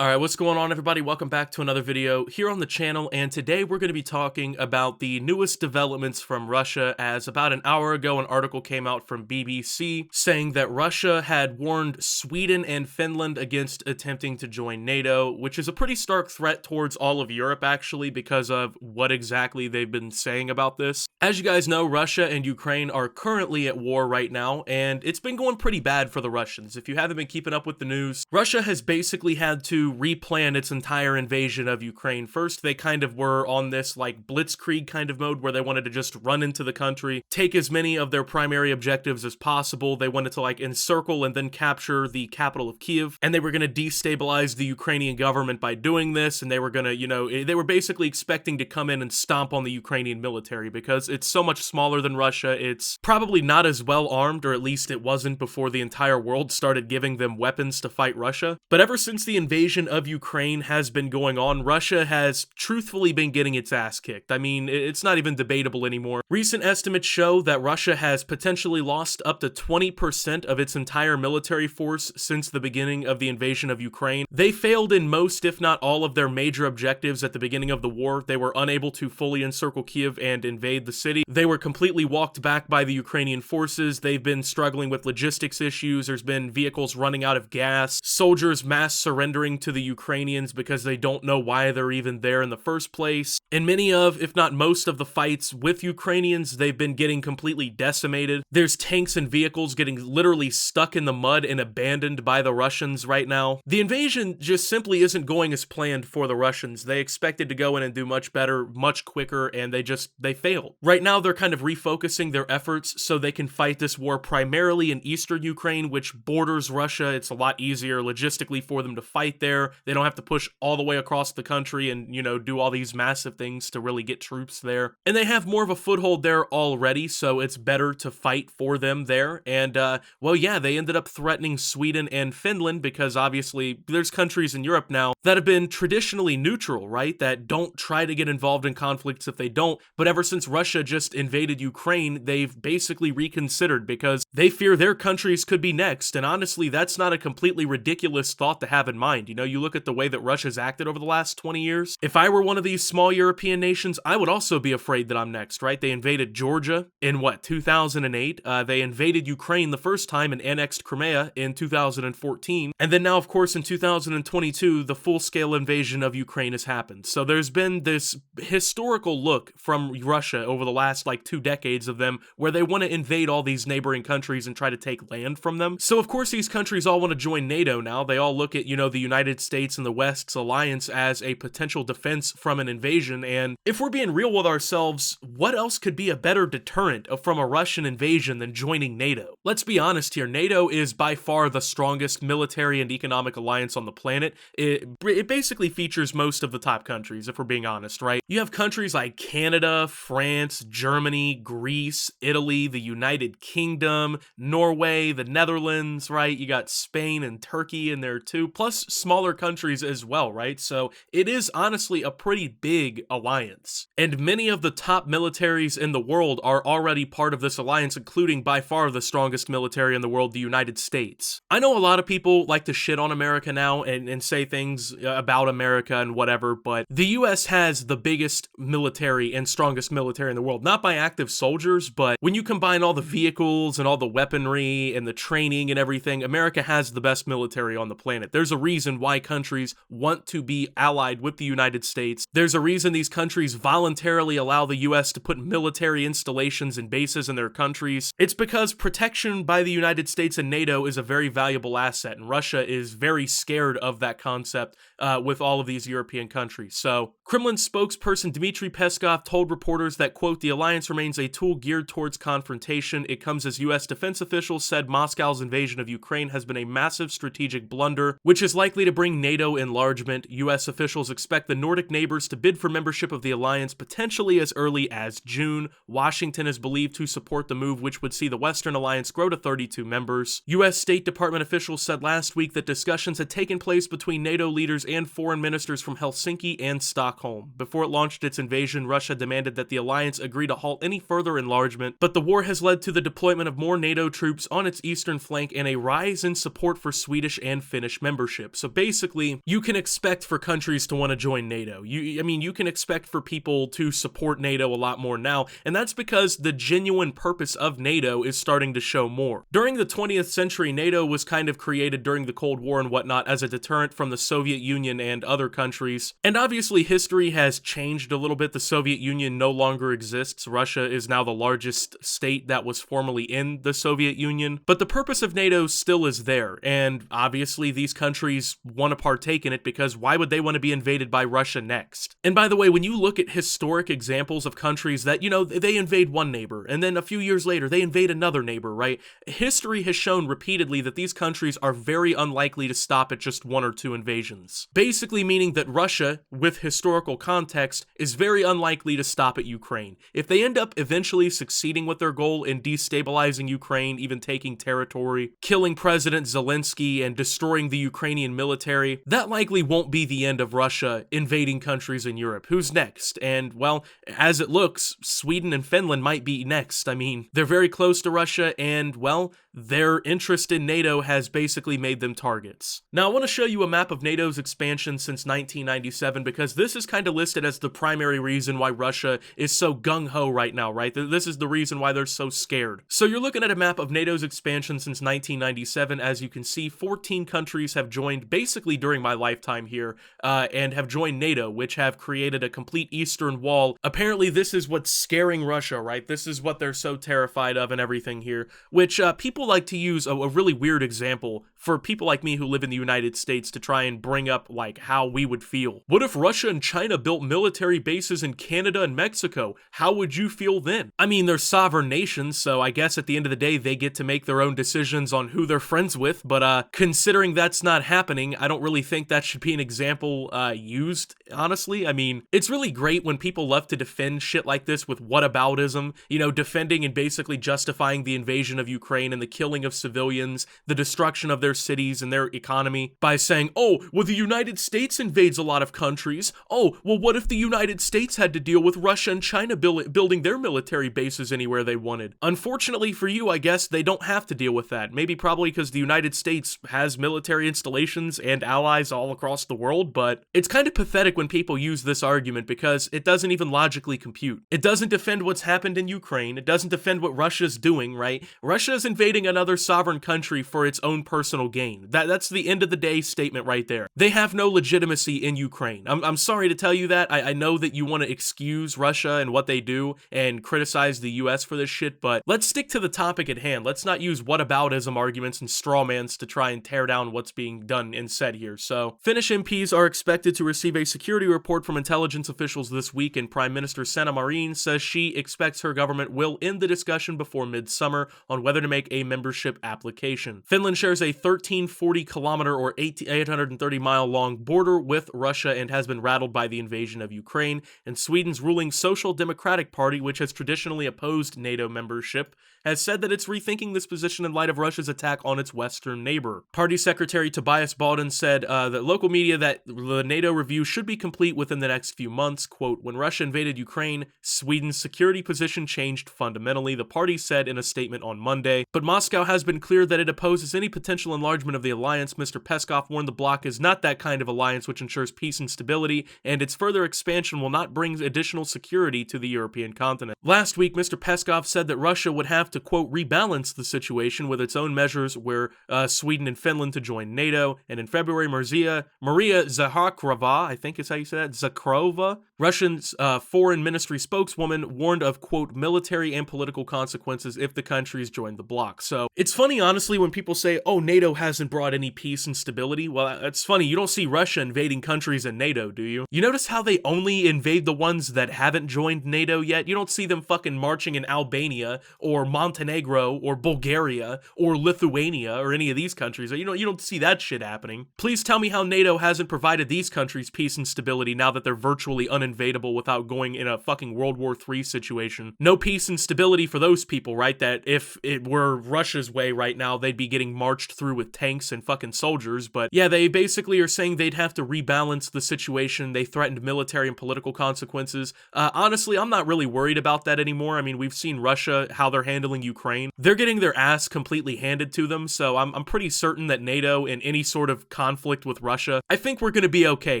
Alright, what's going on everybody? Welcome back to another video here on the channel, and today we're going to be talking about the newest developments from Russia, as about an hour ago an article came out from BBC saying that Russia had warned Sweden and Finland against attempting to join NATO, which is a pretty stark threat towards all of Europe actually because of what exactly they've been saying about this. As you guys know, Russia and Ukraine are currently at war right now, and it's been going pretty bad for the Russians. If you haven't been keeping up with the news, Russia has basically had to replan its entire invasion of Ukraine. First, they kind of were on this like blitzkrieg kind of mode where they wanted to just run into the country, take as many of their primary objectives as possible. They wanted to like encircle and then capture the capital of Kiev, and they were going to destabilize the Ukrainian government by doing this, and they were going to, they were basically expecting to come in and stomp on the Ukrainian military because it's so much smaller than Russia. It's probably not as well armed, or at least it wasn't before the entire world started giving them weapons to fight Russia. But ever since the invasion of Ukraine has been going on, Russia has truthfully been getting its ass kicked. I mean, it's not even debatable anymore. Recent estimates show that Russia has potentially lost up to 20% of its entire military force since the beginning of the invasion of Ukraine. They failed in most, if not all, of their major objectives at the beginning of the war. They were unable to fully encircle Kiev and invade the city. They were completely walked back by the Ukrainian forces. They've been struggling with logistics issues. There's been vehicles running out of gas, soldiers mass surrendering to the Ukrainians because they don't know why they're even there in the first place. In many of, if not most of the fights with Ukrainians, they've been getting completely decimated. There's tanks and vehicles getting literally stuck in the mud and abandoned by the Russians right now. The invasion just simply isn't going as planned for the Russians. They expected to go in and do much better, much quicker, and they failed. Right now, they're kind of refocusing their efforts so they can fight this war primarily in eastern Ukraine, which borders Russia. It's a lot easier logistically for them to fight there. They don't have to push all the way across the country and, do all these massive things to really get troops there. And they have more of a foothold there already, so it's better to fight for them there. And, well, yeah, they ended up threatening Sweden and Finland because obviously there's countries in Europe now that have been traditionally neutral, right? That don't try to get involved in conflicts if they don't. But ever since Russia just invaded Ukraine, they've basically reconsidered because they fear their countries could be next. And honestly, that's not a completely ridiculous thought to have in mind. You look at the way that Russia's acted over the last 20 years. If I were one of these small European nations, I would also be afraid that I'm next, right? They invaded Georgia in 2008? They invaded Ukraine the first time and annexed Crimea in 2014. And then now, of course, in 2022, the full-scale invasion of Ukraine has happened. So there's been this historical look from Russia over the last 2 decades of them where they want to invade all these neighboring countries and try to take land from them. So of course these countries all want to join NATO now. They all look at, the United States and the West's alliance as a potential defense from an invasion. And if we're being real with ourselves, what else could be a better deterrent from a Russian invasion than joining NATO? Let's be honest here. NATO is by far the strongest military and economic alliance on the planet. It basically features most of the top countries, if we're being honest, right? You have countries like Canada, France, Germany, Greece, Italy, the United Kingdom, Norway, the Netherlands, right? You got Spain and Turkey in there too, plus smaller countries as well, right? So it is honestly a pretty big alliance. And many of the top militaries in the world are already part of this alliance, including by far the strongest military in the world, the United States. I know a lot of people like to shit on America now and say things about America and whatever, but the US has the biggest military and strongest military in the world. Not by active soldiers, but when you combine all the vehicles and all the weaponry and the training and everything, America has the best military on the planet. There's a reason why countries want to be allied with the United States. There's a reason these countries voluntarily allow the US to put military installations and bases in their countries. It's because protection by the United States and NATO is a very valuable asset, and Russia is very scared of that concept with all of these European countries. So, Kremlin spokesperson Dmitry Peskov told reporters that, quote, the alliance remains a tool geared towards confrontation. It comes as US defense officials said Moscow's invasion of Ukraine has been a massive strategic blunder, which is likely to bring NATO enlargement. US officials expect the Nordic neighbors to bid for membership of the alliance potentially as early as June. Washington is believed to support the move, which would see the Western alliance grow to 32 members. US State Department officials said last week that discussions had taken place between NATO leaders leaders and foreign ministers from Helsinki and Stockholm. Before it launched its invasion, Russia demanded that the alliance agree to halt any further enlargement, but the war has led to the deployment of more NATO troops on its eastern flank and a rise in support for Swedish and Finnish membership. So basically, you can expect for countries to want to join NATO. You can expect for people to support NATO a lot more now, and that's because the genuine purpose of NATO is starting to show more. During the 20th century, NATO was kind of created during the Cold War and whatnot as a deterrent from the Soviet Union and other countries. And obviously history has changed a little bit. The Soviet Union no longer exists. Russia is now the largest state that was formerly in the Soviet Union. But the purpose of NATO still is there. And obviously these countries want to partake in it because why would they want to be invaded by Russia next? And by the way, when you look at historic examples of countries that, they invade one neighbor and then a few years later they invade another neighbor, right? History has shown repeatedly that these countries are very unlikely to stop at just one or two invasions. Basically meaning that Russia, with historical context, is very unlikely to stop at Ukraine. If they end up eventually succeeding with their goal in destabilizing Ukraine, even taking territory, killing President Zelensky and destroying the Ukrainian military, that likely won't be the end of Russia invading countries in Europe. Who's next? And, well, as it looks, Sweden and Finland might be next. I mean, they're very close to Russia and, well, their interest in NATO has basically made them targets. Now, I want to show you a map of NATO's expansion since 1997 because this is kind of listed as the primary reason why Russia is so gung-ho right now, right? This is the reason why they're so scared. So you're looking at a map of NATO's expansion since 1997. As you can see, 14 countries have joined basically during my lifetime here and have joined NATO, which have created a complete eastern wall. Apparently, this is what's scaring Russia, right? This is what they're so terrified of and everything here, which people like to use a really weird example for people like me who live in the United States to try and bring up like how we would feel. What if Russia and China built military bases in Canada and Mexico? How would you feel then? I mean, they're sovereign nations, so I guess at the end of the day, they get to make their own decisions on who they're friends with, but considering that's not happening, I don't really think that should be an example used, honestly. I mean, it's really great when people love to defend shit like this with whataboutism, defending and basically justifying the invasion of Ukraine and the killing of civilians, the destruction of their cities and their economy by saying, oh, well, the United States invades a lot of countries. Oh, well, what if the United States had to deal with Russia and China building their military bases anywhere they wanted? Unfortunately for you, I guess they don't have to deal with that. Maybe probably because the United States has military installations and allies all across the world, but it's kind of pathetic when people use this argument because it doesn't even logically compute. It doesn't defend what's happened in Ukraine. It doesn't defend what Russia's doing, right? Russia's invading another sovereign country for its own personal gain. That's the end of the day statement right there. They have no legitimacy in Ukraine. I'm sorry to tell you that. I know that you want to excuse Russia and what they do and criticize the US for this shit, but let's stick to the topic at hand. Let's not use whataboutism arguments and strawmans to try and tear down what's being done and said here. So, Finnish MPs are expected to receive a security report from intelligence officials this week, and Prime Minister Sanna Marin says she expects her government will end the discussion before midsummer on whether to make a membership application. Finland shares a 1,340-kilometer or 830-mile long border with Russia and has been rattled by the invasion of Ukraine, and Sweden's ruling Social Democratic Party, which has traditionally opposed NATO membership, has said that it's rethinking this position in light of Russia's attack on its western neighbor. Party Secretary Tobias Balden said that local media that the NATO review should be complete within the next few months. Quote, when Russia invaded Ukraine, Sweden's security position changed fundamentally, the party said in a statement on Monday. But Moscow has been clear that it opposes any potential enlargement of the alliance. Mr. Peskov warned the bloc is not that kind of alliance which ensures peace and stability, and its further expansion will not bring additional security to the European continent. Last week, Mr. Peskov said that Russia would have to, quote, rebalance the situation with its own measures where Sweden and Finland to join NATO, and in February, Maria Zakharova, I think is how you say that, Zakharova, Russian's foreign ministry spokeswoman, warned of, quote, military and political consequences if the countries join the bloc. So it's funny, honestly, when people say, oh, NATO hasn't brought any peace and stability. Well, it's funny. You don't see Russia invading countries in NATO, do you? You notice how they only invade the ones that haven't joined NATO yet? You don't see them fucking marching in Albania or Montenegro or Bulgaria or Lithuania or any of these countries. You don't see that shit happening. Please tell me how NATO hasn't provided these countries peace and stability now that they're virtually uninvadable without going in a fucking World War III situation. No peace and stability for those people, right? That if it were Russia's way right now, they'd be getting marched through through with tanks and fucking soldiers. But yeah, they basically are saying they'd have to rebalance the situation. They threatened military and political consequences. Honestly, I'm not really worried about that anymore. I mean, we've seen Russia, how they're handling Ukraine. They're getting their ass completely handed to them, so I'm pretty certain that NATO, in any sort of conflict with Russia, I think we're gonna be okay,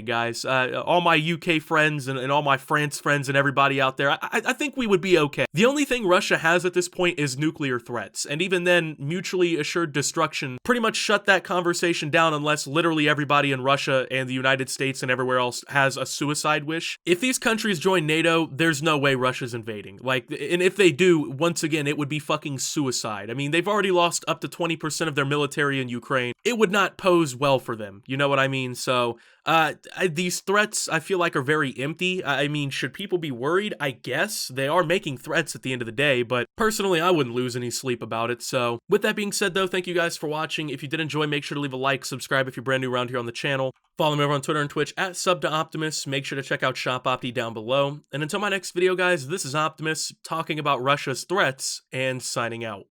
guys. All my UK friends and all my France friends and everybody out there, I think we would be okay. The only thing Russia has at this point is nuclear threats, and even then, mutually assured destruction pretty much shut that conversation down unless literally everybody in Russia and the United States and everywhere else has a suicide wish. If these countries join NATO, there's no way Russia's invading. Like, and if they do, once again, it would be fucking suicide. I mean, they've already lost up to 20% of their military in Ukraine. It would not pose well for them. You know what I mean? So, these threats, I feel like, are very empty. I mean, should people be worried? I guess. They are making threats at the end of the day, but personally, I wouldn't lose any sleep about it. So, with that being said, though, thank you guys for watching. If you did enjoy, make sure to leave a like, subscribe if you're brand new around here on the channel. Follow me over on Twitter and Twitch at @SubToOptimus. Make sure to check out Shop Opti down below. And until my next video, guys, this is Optimus talking about Russia's threats and signing out.